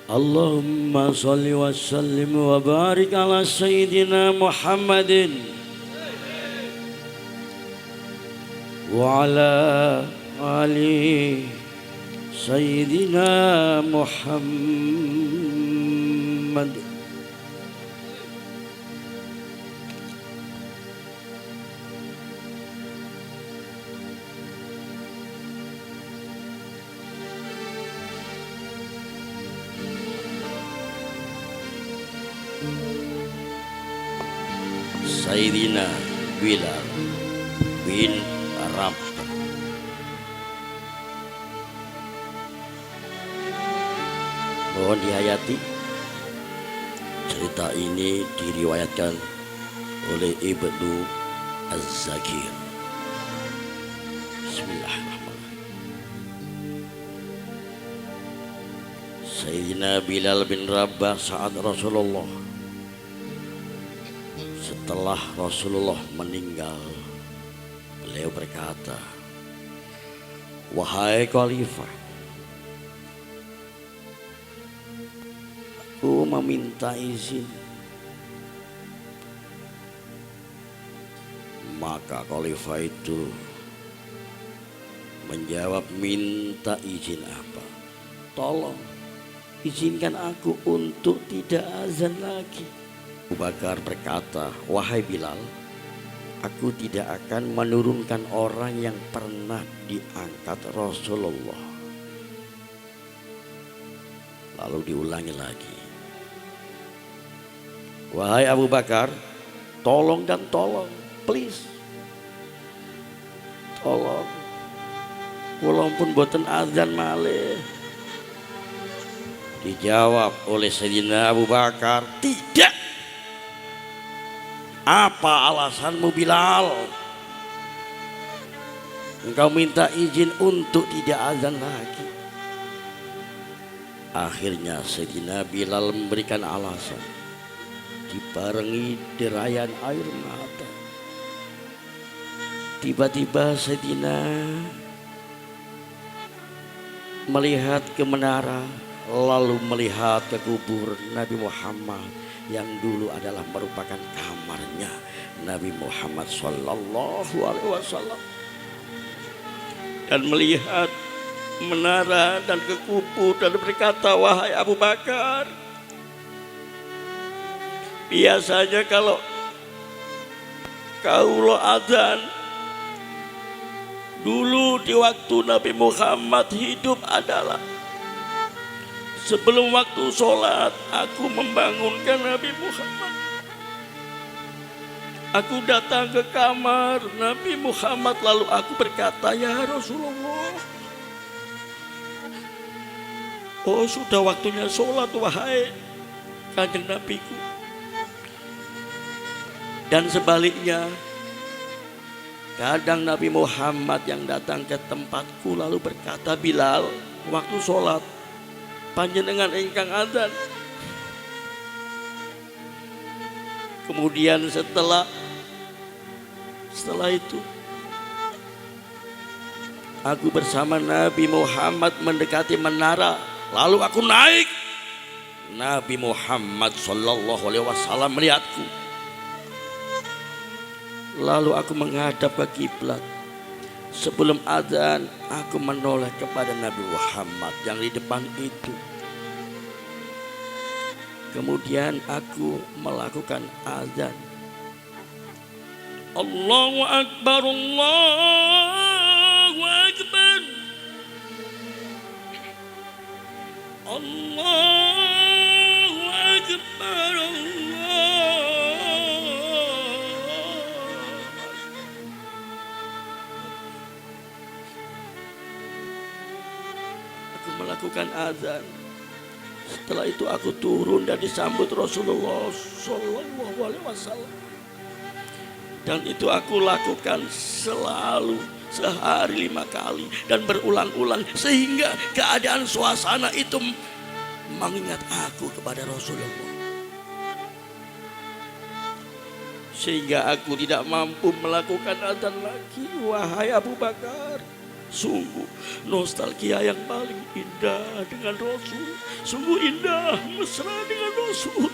Allahumma salli wa sallim wa barik ala Sayyidina Muhammadin wa ala ali Sayyidina Muhammad. Sayyidina Bilal bin Rabah. Mohon dihayati. Cerita ini diriwayatkan oleh Ibnu Az-Zakir. Bismillahirrahmanirrahim. Sayyidina Bilal bin Rabah saat Rasulullah, setelah Rasulullah meninggal, beliau berkata, "Wahai khalifah, aku meminta izin." Maka khalifah itu menjawab, "Minta izin apa? Tolong izinkan aku untuk tidak azan lagi." Abu Bakar berkata, "Wahai Bilal, aku tidak akan menurunkan orang yang pernah diangkat Rasulullah." Lalu diulangi lagi, "Wahai Abu Bakar, tolong dan tolong, please, tolong, walaupun boten azan malih." Dijawab oleh Sayyidina Abu Bakar, "Tidak. Apa alasanmu Bilal? Engkau minta izin untuk tidak azan lagi." Akhirnya Sayyidina Bilal memberikan alasan, dibarengi derayan air mata. Tiba-tiba Sayyidina melihat ke menara, lalu melihat ke kubur Nabi Muhammad yang dulu adalah merupakan kamarnya Nabi Muhammad Sallallahu Alaihi Wasallam, dan melihat menara dan ke kubur dan berkata, "Wahai Abu Bakar, biasanya kalau kaulo adzan dulu di waktu Nabi Muhammad hidup adalah sebelum waktu sholat, aku membangunkan Nabi Muhammad. Aku datang ke kamar Nabi Muhammad, lalu aku berkata, 'Ya Rasulullah, oh sudah waktunya sholat wahai kanjeng Nabiku.' Dan sebaliknya, kadang Nabi Muhammad yang datang ke tempatku lalu berkata, 'Bilal, waktu sholat panjenengan ingkang adzan.' Kemudian setelah itu aku bersama Nabi Muhammad mendekati menara, lalu aku naik. Nabi Muhammad Sallallahu Alaihi Wasallam melihatku, lalu aku menghadap ke kiblat. Sebelum adzan aku menoleh kepada Nabi Muhammad yang di depan itu. Kemudian aku melakukan adzan. Allahu Akbar, Allahu Akbar, Allahu Akbar, melakukan azan. Setelah itu aku turun dan disambut Rasulullah Sallallahu Alaihi Wasallam. Dan itu aku lakukan selalu, sehari 5 kali dan berulang-ulang, sehingga keadaan suasana itu mengingat aku kepada Rasulullah, sehingga aku tidak mampu melakukan azan lagi. Wahai Abu Bakar, Sungguh nostalgia yang paling indah dengan Rasul. Sungguh indah mesra dengan Rasul.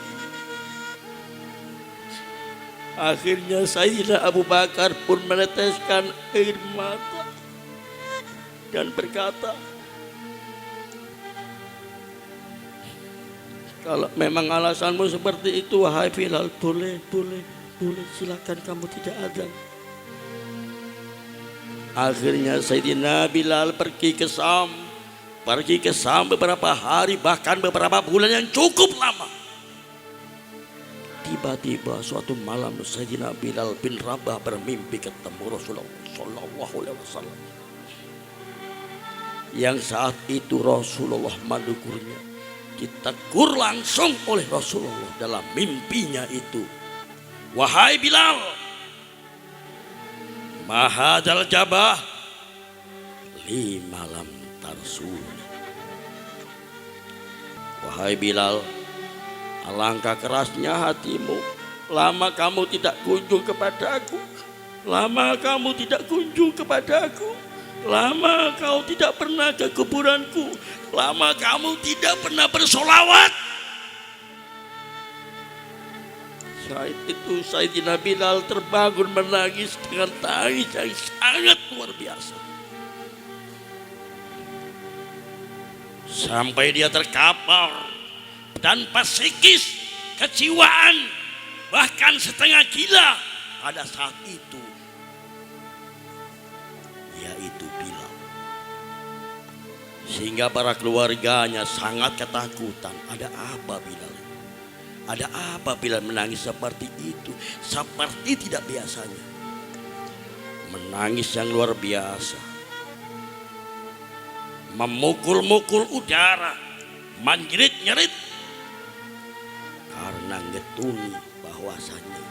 Akhirnya Sayyidina Abu Bakar pun meneteskan air mata dan berkata, kalau memang alasanmu seperti itu, wahai Bilal, boleh, silakan kamu tidak azan. Akhirnya Sayyidina Bilal pergi ke Sam beberapa hari, bahkan beberapa bulan yang cukup lama. Tiba-tiba suatu malam Sayyidina Bilal bin Rabah bermimpi ketemu Rasulullah Sallallahu Alaihi Wasallam. Yang saat itu Rasulullah menegurnya, ditegur langsung oleh Rasulullah dalam mimpinya itu. Wahai Bilal, mahadal jabah lima lam tarsul. Wahai Bilal, alangkah kerasnya hatimu, lama kamu tidak kunjung kepadaku. Lama kamu tidak kunjung kepadaku. Lama kau tidak pernah ke kuburanku. Lama kamu tidak pernah bersolawat. Saat itu Sayyidina Bilal terbangun menangis dengan tangis yang sangat luar biasa. Sampai dia terkapar dan psikis, kejiwaan, bahkan setengah gila pada saat itu, yaitu Bilal. Sehingga para keluarganya sangat ketakutan. Ada apa Bilal? Ada apa Bilal menangis seperti itu? Seperti tidak biasanya. Menangis yang luar biasa. Memukul-mukul udara, menjerit-nyerit. Karena ngetuni bahwasanya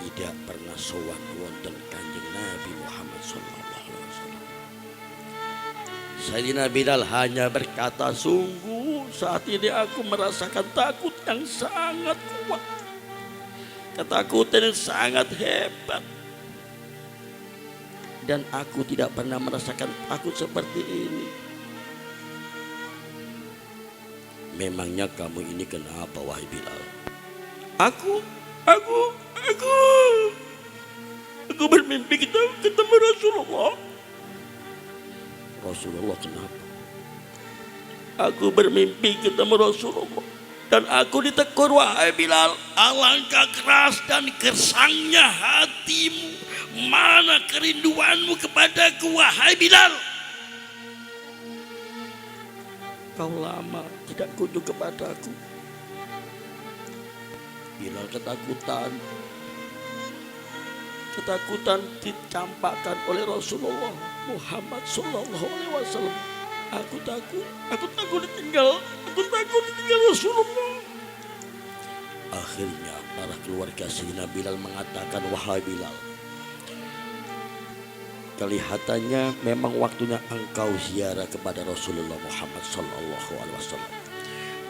tidak pernah sowan wonten Kanjeng Nabi Muhammad sallallahu alaihi wasallam. Sayyidina Bilal hanya berkata, sungguh saat ini aku merasakan takut yang sangat kuat. Ketakutan yang sangat hebat. Dan aku tidak pernah merasakan takut seperti ini. Memangnya kamu ini kenapa wahai Bilal? Aku bermimpi ketemu Rasulullah. Rasulullah kenapa? Aku bermimpi ketemu Rasulullah dan aku ditegur, wahai Bilal, alangkah keras dan gersangnya hatimu. Mana kerinduanmu kepadaku wahai Bilal? Kau lama tidak kunjung kepadaku. Bilal ketakutan dicampakkan oleh Rasulullah Muhammad sallallahu alaihi wasallam. Aku takut ditinggal Rasulullah. Akhirnya para keluarga Sayyidina Bilal mengatakan, wahai Bilal, kelihatannya memang waktunya engkau ziarah kepada Rasulullah Muhammad sallallahu alaihi wasallam.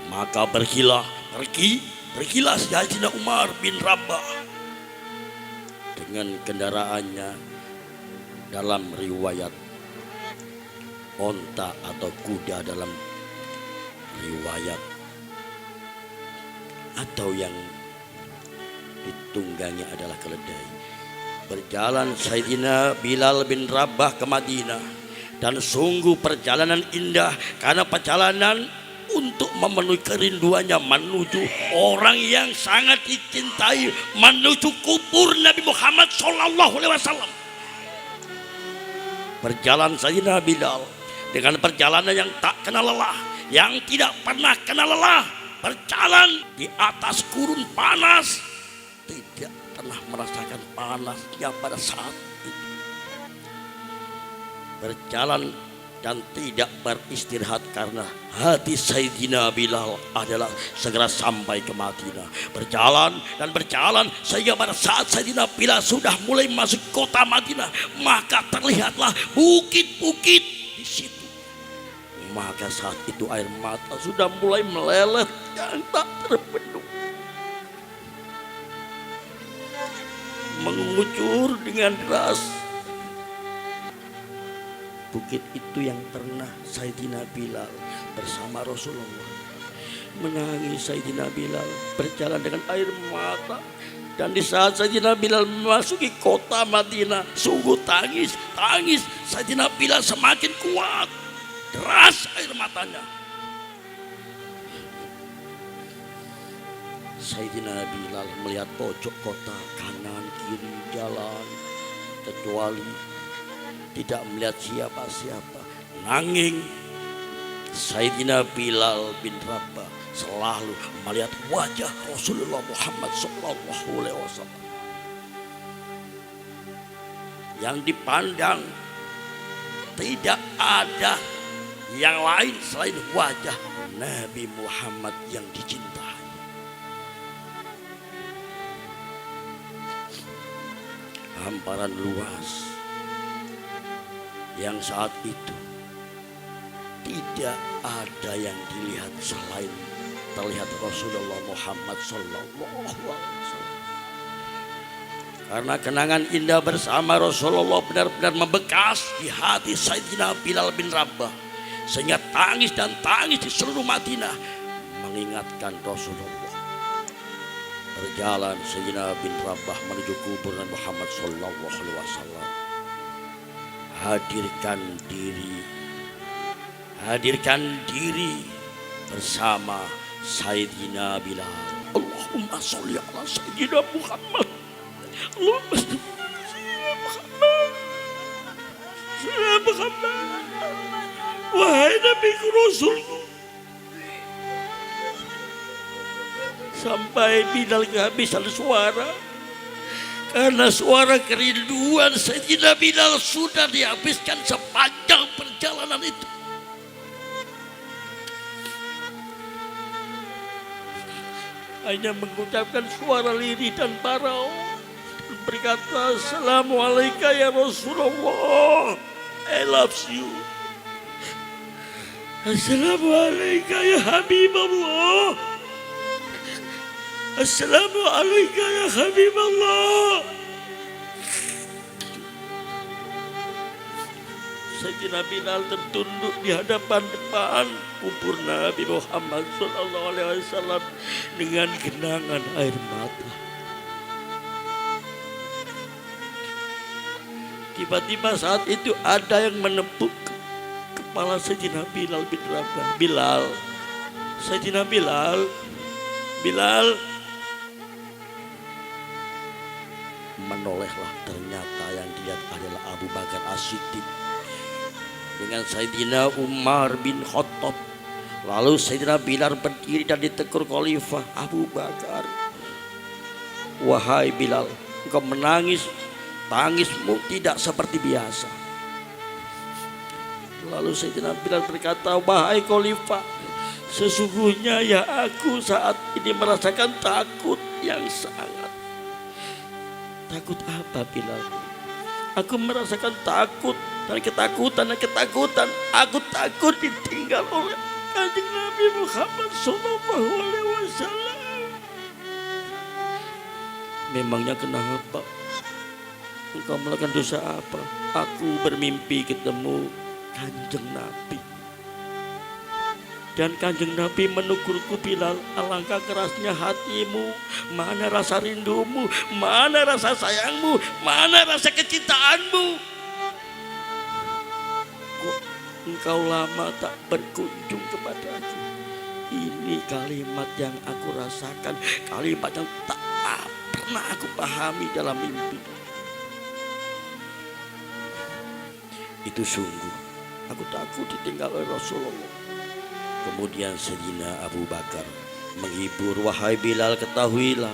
Maka pergilah Sayyidina Umar bin Rabah dengan kendaraannya, dalam riwayat onta atau kuda, dalam riwayat atau yang ditunggangi adalah keledai. Berjalan Sayyidina Bilal bin Rabah ke Madinah, dan sungguh perjalanan indah karena perjalanan untuk memenuhi kerinduannya menuju orang yang sangat dicintai, menuju kubur Nabi Muhammad sallallahu alaihi wasallam. Berjalan Sayyidina Bilal dengan perjalanan yang tak kenal lelah, yang tidak pernah kenal lelah, berjalan di atas gurun panas, tidak pernah merasakan panasnya pada saat itu. Berjalan dan tidak beristirahat karena hati Sayyidina Bilal adalah segera sampai ke Madinah. Berjalan sehingga pada saat Sayyidina Bilal sudah mulai masuk kota Madinah, maka terlihatlah bukit-bukit di situ. Maka saat itu air mata sudah mulai meleleh yang tak terbendung, mengucur dengan deras. bukit itu yang pernah Sayyidina Bilal bersama Rasulullah. Menangis Sayyidina Bilal, berjalan dengan air mata. Dan di saat Sayyidina Bilal memasuki kota Madinah, sungguh tangis Sayyidina Bilal semakin kuat, deras air matanya. Sayyidina Bilal melihat pojok kota, kanan kiri jalan, kecuali tidak melihat siapa-siapa. Nanging Sayyidina Bilal bin Rabah selalu melihat wajah Rasulullah Muhammad SAW yang dipandang tidak ada yang lain selain wajah Nabi Muhammad yang dicintai. Hamparan luas yang saat itu tidak ada yang dilihat selain terlihat Rasulullah Muhammad SAW. Karena kenangan indah bersama Rasulullah benar-benar membekas di hati Sayyidina Bilal bin Rabah, sehingga tangis di seluruh Madinah mengingatkan Rasulullah. Berjalan Sayyidina bin Rabah menuju kubur Nabi Muhammad SAW. Hadirkan diri bersama Sayyidina Bilal. Allahumma sholli ala Sayyidina Muhammad. Allahumma sholli ala Muhammad. Wahai Nabi Rasulku. Sampai Bilal kehabisan suara. Karena suara kerinduan Sayyidina Bilal sudah dihabiskan sepanjang perjalanan itu. Hanya mengucapkan suara lirih dan parau, berkata, Assalamualaikum ya Rasulullah, I love you. Assalamualaikum ya Habibullah. Assalamualaikum ya Habibullah. Sayyidina Bilal tertunduk di hadapan kubur Nabi Muhammad SAW dengan genangan air mata. Tiba-tiba saat itu ada yang menepuk kepala Sayyidina Bilal bin Rabah. Bilal, Sayyidina Bilal. Menolehlah, ternyata yang dilihat adalah Abu Bakar As-Siddiq dengan Sayyidina Umar bin Khattab. Lalu Sayyidina Bilal berdiri dan ditegur Khalifah Abu Bakar. Wahai Bilal, engkau menangis, tangismu tidak seperti biasa. Lalu Sayyidina Bilal berkata, wahai Khalifah, sesungguhnya ya aku saat ini merasakan takut yang sangat. Takut apa Bilal? Aku merasakan takut dan ketakutan. Aku takut ditinggal oleh Kanjeng Nabi Muhammad SAW. Memangnya kenapa? Engkau melakukan dosa apa? Aku bermimpi ketemu Kanjeng Nabi. Dan Kanjeng Nabi menegurku, Bilal, alangkah kerasnya hatimu, mana rasa rindumu, mana rasa sayangmu, mana rasa kecintaanmu. Kok engkau lama tak berkunjung kepadaku? Ini kalimat yang aku rasakan, kalimat yang tak pernah aku pahami dalam mimpi. Itu sungguh, aku takut ditinggal oleh Rasulullah. Kemudian Sayyidina Abu Bakar menghibur, wahai Bilal, ketahuilah,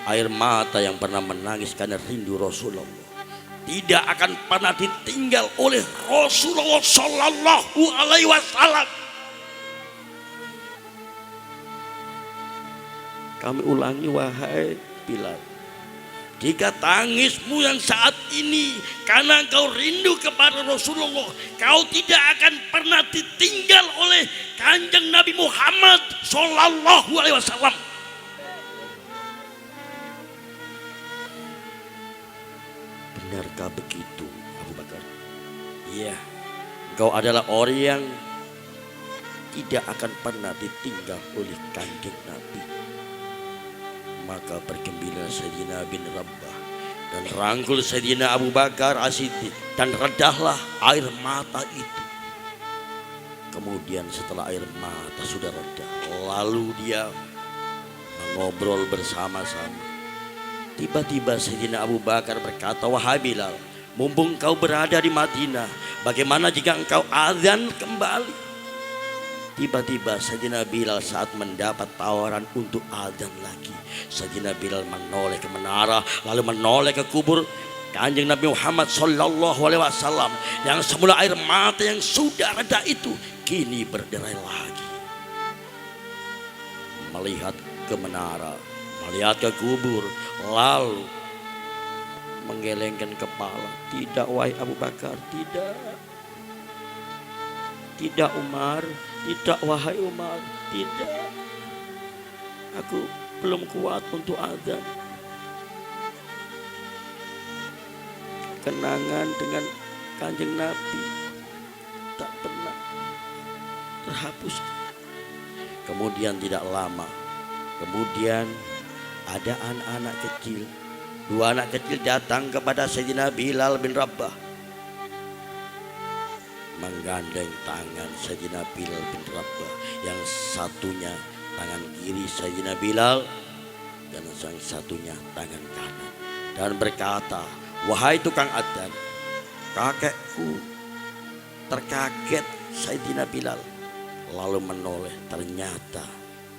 air mata yang pernah menangis karena rindu Rasulullah tidak akan pernah ditinggal oleh Rasulullah Sallallahu Alaihi Wasallam. Kami ulangi, wahai Bilal, jika tangismu yang saat ini karena engkau rindu kepada Rasulullah, kau tidak akan pernah ditinggal oleh Kanjeng Nabi Muhammad Sallallahu Alaihi Wasallam. Benarkah begitu, Abu Bakar? Iya, Engkau adalah orang yang tidak akan pernah ditinggal oleh kanjeng Nabi. Maka bergembira Sayyidina bin Rabbah dan rangkul Sayyidina Abu Bakar As-Siddiq, dan redahlah air mata itu. Kemudian setelah air mata sudah reda, lalu dia mengobrol bersama-sama. Tiba-tiba Sayyidina Abu Bakar berkata, "Wahai Bilal, mumpung kau berada di Madinah, bagaimana jika engkau azan kembali?" Tiba-tiba Sayyidina Bilal saat mendapat tawaran untuk azan lagi, Sayyidina Bilal menoleh ke menara, lalu menoleh ke kubur Kanjeng Nabi Muhammad sallallahu alaihi wasallam, yang semula air mata yang sudah reda itu kini berderai lagi. Melihat ke menara, melihat ke kubur, lalu menggelengkan kepala. "Tidak wahai Abu Bakar, tidak. Tidak Umar, tidak wahai Umar, tidak. Aku belum kuat untuk azan. Kenangan dengan Kanjeng Nabi tak pernah terhapus." Kemudian tidak lama, kemudian ada anak-anak kecil. Dua anak kecil datang kepada Sayyidina Bilal bin Rabbah, menggandeng tangan Sayyidina Bilal bin Rabbah. Yang satunya tangan kiri Sayyidina Bilal dan yang satunya tangan kanan, dan berkata, "Wahai tukang adzan, kakekku." Terkaget Sayyidina Bilal, lalu menoleh, ternyata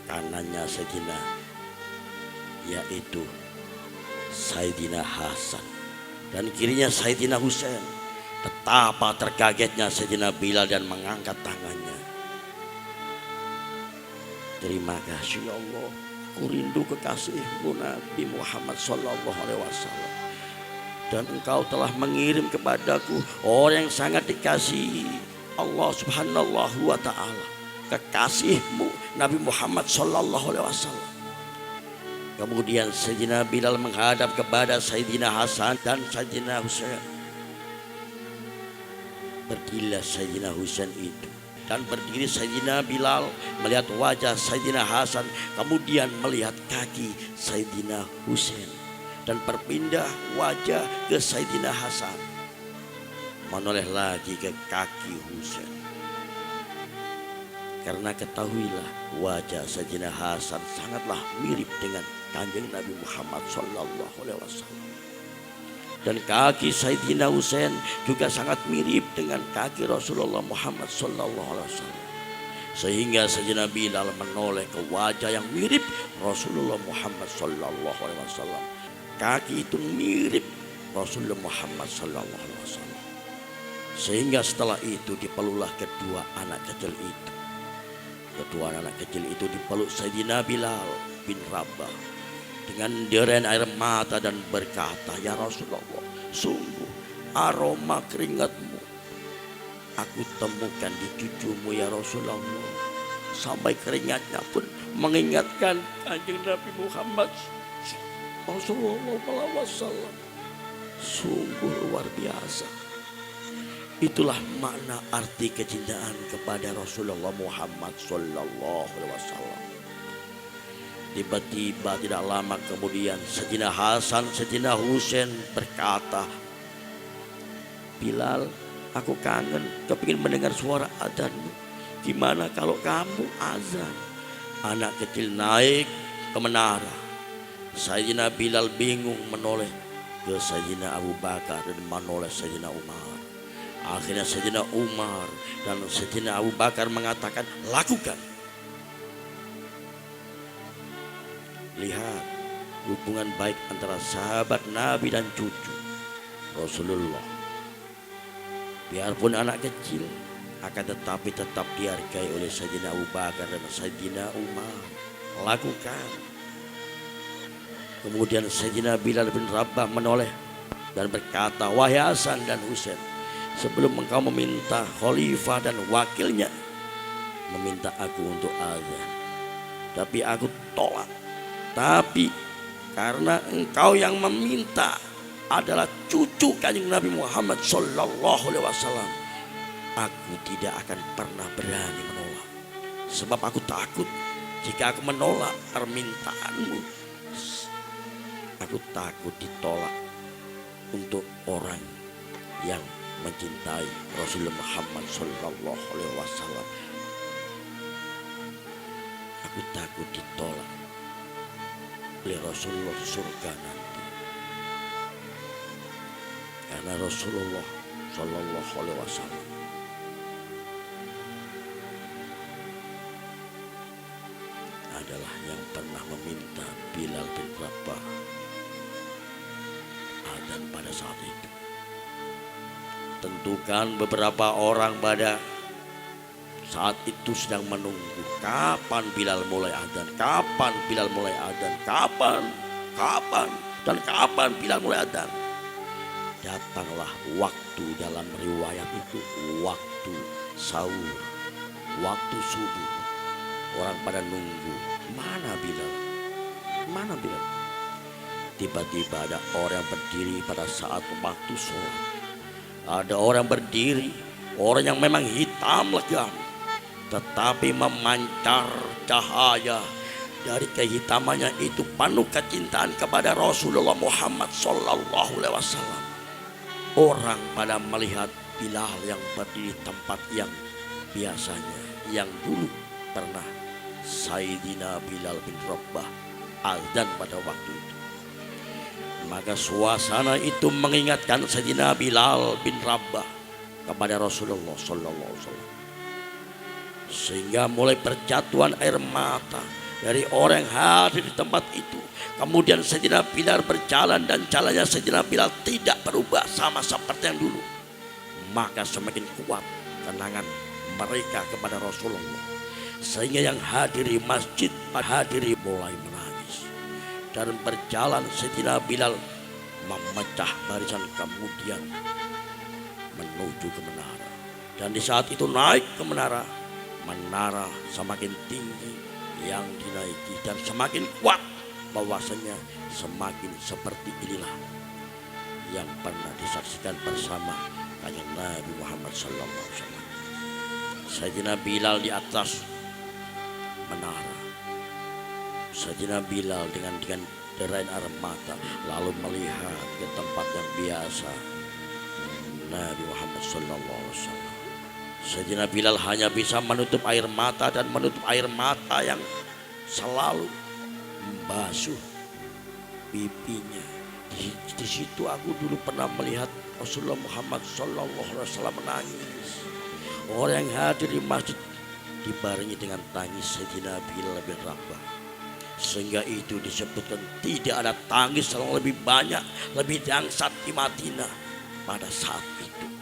kanannya Sayyidina, yaitu Sayyidina Hasan, dan kirinya Sayyidina Husain. Betapa terkagetnya Sayyidina Bilal dan mengangkat tangannya. "Terima kasih ya Allah, aku rindu kekasihmu Nabi Muhammad sallallahu alaihi wasallam, dan engkau telah mengirim kepadaku orang yang sangat dikasihi Allah subhanahu wa ta'ala, kekasihmu Nabi Muhammad sallallahu alaihi wasallam." Kemudian Sayyidina Bilal menghadap kepada Sayyidina Hasan dan Sayyidina Husain. Berdirilah Sayyidina Husain itu, dan berdiri Sayyidina Bilal melihat wajah Sayyidina Hasan, kemudian melihat kaki Sayyidina Husain, dan berpindah wajah ke Sayyidina Hasan, menoleh lagi ke kaki Husain. Karena ketahuilah wajah Sayyidina Hasan sangatlah mirip dengan Kanjeng Nabi Muhammad sallallahu alaihi wasallam, dan kaki Sayyidina Husain juga sangat mirip dengan kaki Rasulullah Muhammad sallallahu alaihi wasallam. Sehingga Sayyidina Bilal menoleh ke wajah yang mirip Rasulullah Muhammad sallallahu alaihi wasallam. Kaki itu mirip Rasulullah Muhammad sallallahu alaihi wasallam. Sehingga setelah itu dipeluklah kedua anak kecil itu. Kedua anak kecil itu dipeluk Sayyidina Bilal bin Rabah dengan derayan air mata dan berkata, "Ya Rasulullah, sungguh aroma keringatmu aku temukan di cucumu ya Rasulullah." Sampai keringatnya pun mengingatkan Kanjeng Nabi Muhammad sallallahu alaihi wasallam. Sungguh luar biasa. Itulah makna arti kecintaan kepada Rasulullah Muhammad sallallahu alaihi wasallam. Tiba-tiba tidak lama kemudian Sayyidina Hasan, Sayyidina Husain berkata, "Bilal, aku kangen, kepingin mendengar suara adzanmu. Gimana kalau kamu azan?" Anak kecil naik ke menara. Sayyidina Bilal bingung menoleh ke Sayyidina Abu Bakar dan menoleh Sayyidina Umar. Akhirnya Sayyidina Umar dan Sayyidina Abu Bakar mengatakan, "Lakukan." Lihat hubungan baik antara sahabat Nabi dan cucu Rasulullah. Biarpun anak kecil, akan tetapi tetap dihargai oleh Sayyidina Abu Bakar dan Sayyidina Umar. Lakukan. Kemudian Sayyidina Bilal bin Rabah menoleh dan berkata, "Wahai Hasan dan Husain, sebelum engkau meminta khalifah dan wakilnya meminta aku untuk azan, tapi aku tolak. Tapi karena engkau yang meminta adalah cucu Kanjeng Nabi Muhammad sallallahu alaihi wasallam, aku tidak akan pernah berani menolak. Sebab aku takut jika aku menolak permintaanmu, aku takut ditolak untuk orang yang mencintai Rasulullah Muhammad Sallallahu Alaihi Wasallam. Aku takut ditolak oleh Rasulullah di surga nanti, karena Rasulullah Sallallahu Alaihi Wasallam adalah yang pernah meminta Bilal bin Rabah adzan pada saat itu. Tentukan beberapa orang pada saat itu sedang menunggu kapan Bilal mulai adzan, kapan Bilal mulai adzan, kapan Bilal mulai adzan. Datanglah waktu, dalam riwayat itu waktu sahur, waktu subuh. Orang pada nunggu, mana Bilal? Mana Bilal? Tiba-tiba ada orang berdiri pada saat waktu sholat. Ada orang berdiri, orang yang memang hitam legam, tetapi memancar cahaya. Dari kehitamannya itu penuh kecintaan kepada Rasulullah Muhammad Sallallahu Alaihi Wasallam. Orang pada melihat Bilal yang berdiri di tempat yang biasanya, yang dulu pernah Sayyidina Bilal bin Rabah adzan pada waktu itu. Maka suasana itu mengingatkan Sayyidina Bilal bin Rabah kepada Rasulullah Sallallahu Alaihi Wasallam, sehingga mulai berjatuhan air mata dari orang yang hadir di tempat itu. Kemudian Sayyidina Bilal berjalan, dan jalannya Sayyidina Bilal tidak berubah sama seperti yang dulu. Maka semakin kuat kenangan mereka kepada Rasulullah, sehingga yang hadir di masjid hadiri mulai menangis. Dan berjalan Sayyidina Bilal memecah barisan, kemudian menuju ke menara. Dan di saat itu naik ke menara, menara semakin tinggi yang dinaiki dan semakin kuat, bahwasanya semakin seperti inilah yang pernah disaksikan bersama kanjeng Nabi Muhammad Sallallahu Alaihi Wasallam. Sayyidina Bilal di atas menara, Sayyidina Bilal dengan derain air mata lalu melihat ke tempat yang biasa Nabi Muhammad Sallallahu Alaihi Wasallam. Sayyidina Bilal hanya bisa menutup air mata, dan menutup air mata yang selalu membasuh pipinya. Di situ aku dulu pernah melihat Rasulullah Muhammad Sallallahu Alaihi Wasallam menangis. Orang yang hadir di masjid dibarengi dengan tangis Sayyidina Bilal bin Rabah, sehingga itu disebutkan tidak ada tangis yang lebih banyak, lebih dahsyat di Madinah pada saat itu.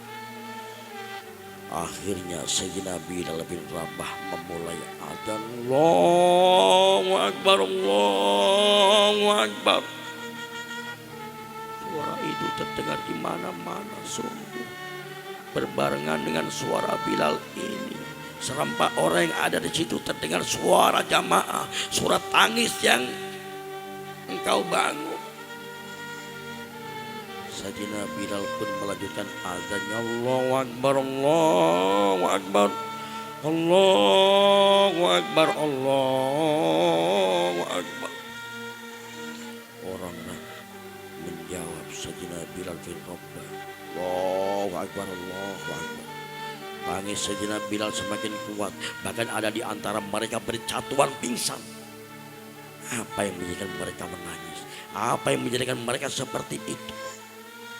Akhirnya Sayyidina Bilal bin Rabah memulai adzan. Allahu Akbar, Allahu Akbar. Suara itu terdengar di mana-mana, sungguh berbarengan dengan suara Bilal ini. Serempak orang yang ada di situ terdengar suara jamaah, suara tangis yang engkau bangun. Sayyidina Bilal pun melanjutkan azannya. Allahu Akbar, Allahu Akbar, Allahu Akbar, Allahu Akbar. Orang menjawab Sayyidina Bilal bin Rabah, Allahu Akbar, Allahu Akbar. Tangis Sayyidina Bilal semakin kuat, bahkan ada di antara mereka berjatuhan pingsan. Apa yang menjadikan mereka menangis? Apa yang menjadikan mereka seperti itu?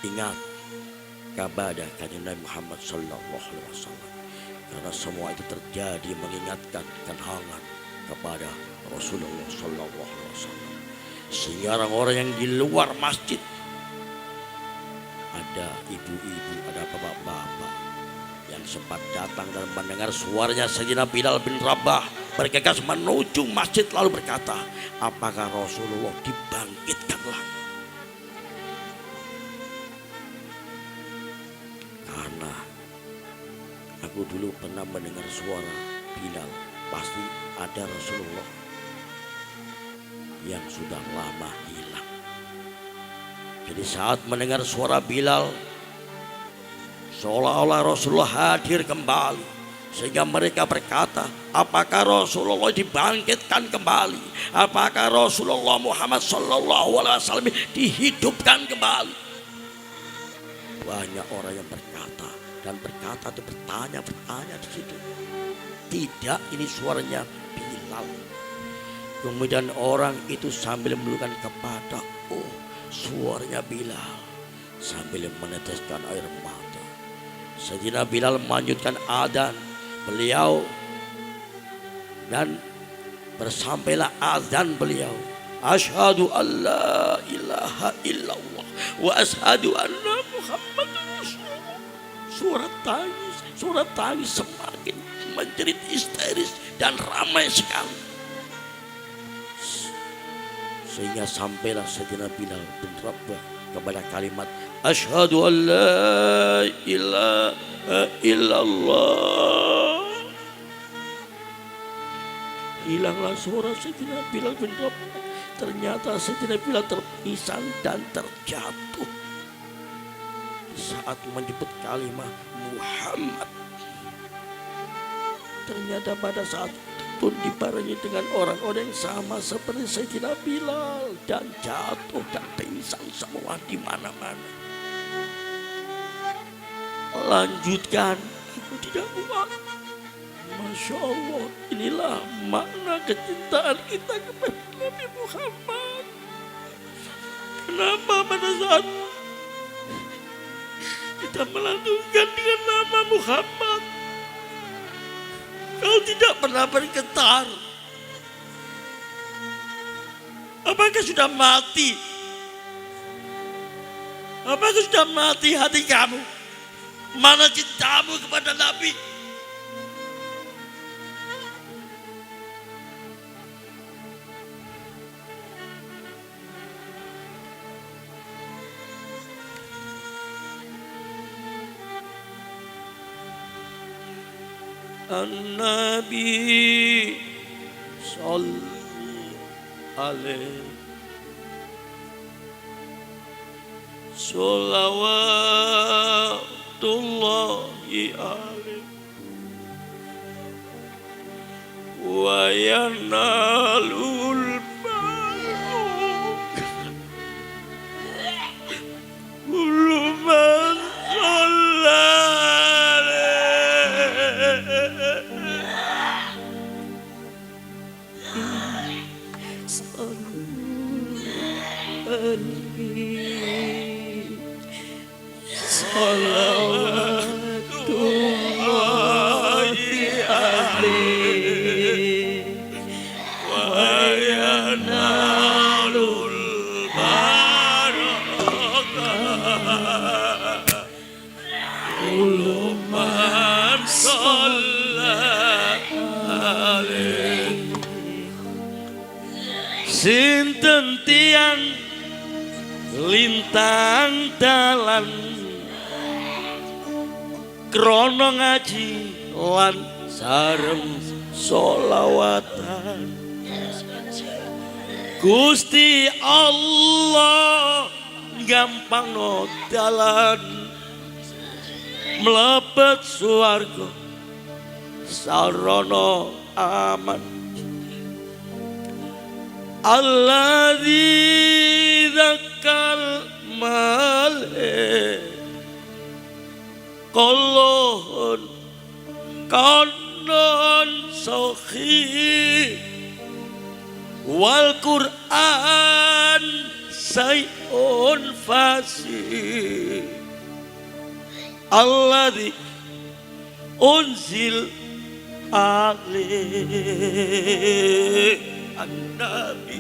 Ingat kepada kanjeng Nabi Muhammad Sallallahu Alaihi Wasallam, karena semua itu terjadi mengingatkan kenangan kepada Rasulullah Sallallahu Alaihi Wasallam. Sehingga orang-orang yang di luar masjid, ada ibu-ibu, ada bapak-bapak yang sempat datang dan mendengar suaranya Sayyidina Bilal bin Rabah bergegas menuju masjid lalu berkata, apakah Rasulullah dibangkitkan lagi? Karena aku dulu pernah mendengar suara Bilal, pasti ada Rasulullah yang sudah lama hilang. Jadi saat mendengar suara Bilal, Seolah-olah Rasulullah hadir kembali, sehingga mereka berkata, apakah Rasulullah dibangkitkan kembali? Apakah Rasulullah Muhammad SAW dihidupkan kembali? Banyak orang yang berkata dan berkata itu bertanya di situ. Tidak, ini suaranya Bilal. Kemudian orang itu sambil menundukkan kepada, oh suaranya Bilal, sambil meneteskan air mata. Sayyidina Bilal melanjutkan adzan beliau dan bersampailah adzan beliau, asyhadu alla ilaha illallah wa asyhadu anna Muhammadar Rasulullah. Suara tangis semakin menjerit histeris dan ramai sekali, sehingga sampailah Sayyidina Bilal bin Rabah kepada kalimat asyhadu an la ilaha illallah. Hilanglah suara Sayyidina Bilal bin Rabah. Ternyata Sayyidina Bilal terpisah dan terjatuh saat menyebut kalimat Muhammad. Ternyata pada saat itu pun dibarengi dengan orang-orang yang sama seperti Sayyidina Bilal, dan jatuh dan pingsan semua di mana-mana. Lanjutkan, aku tidak kuat. Masya Allah, inilah makna kecintaan kita kepada Nabi Muhammad. Kenapa pada saat kita melantunkan dengan nama Muhammad, kau tidak pernah bergetar? Apakah sudah mati? Apakah sudah mati hati kamu? Mana cintamu kepada Nabi? An-Nabi Salli alaihi Sholawatullahi alaihi wa yanalul barok kullu man Salawatullahi alaihi wa yanalul barakah kullu man shalla alaihi. Sinten tiang lintang dalan krono ngaji lan sareng sholawatan, Gusti Allah gampangno dalan mlebet swarga sarana aman. Alladzi dzakal malih kolon kanon sohi wal Qur'an sayun fasih alladzi unzil alaihi an-nabi